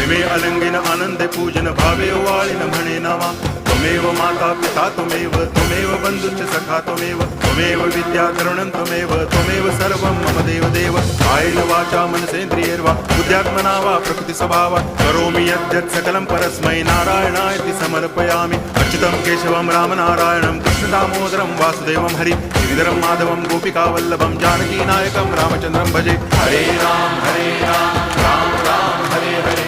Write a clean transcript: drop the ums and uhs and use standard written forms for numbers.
प्रेमे अलंगिन आनंदे पूजन भावे वाळिन म्हणे नावा त्वमेव माता पिता त्वमेव बंधुश्च सखा त्वमेव विद्या तरुणं त्वमेव सर्वं मम देव कायेन वाचा मनसेन्द्रियैर्वा बुद्ध्यात्मना वा प्रकृति स्वभावात् करोमि यद्यत् सकलं परस्मै नारायणायति समर्पयामि अच्युतं केशवं रामनारायणं कृष्णदामोदरं वासुदेवं हरि गिरिधरं माधवं गोपिकावल्लभं जानकीनायकं रामचन्द्रं भजे हरे राम राम राम हरे हरे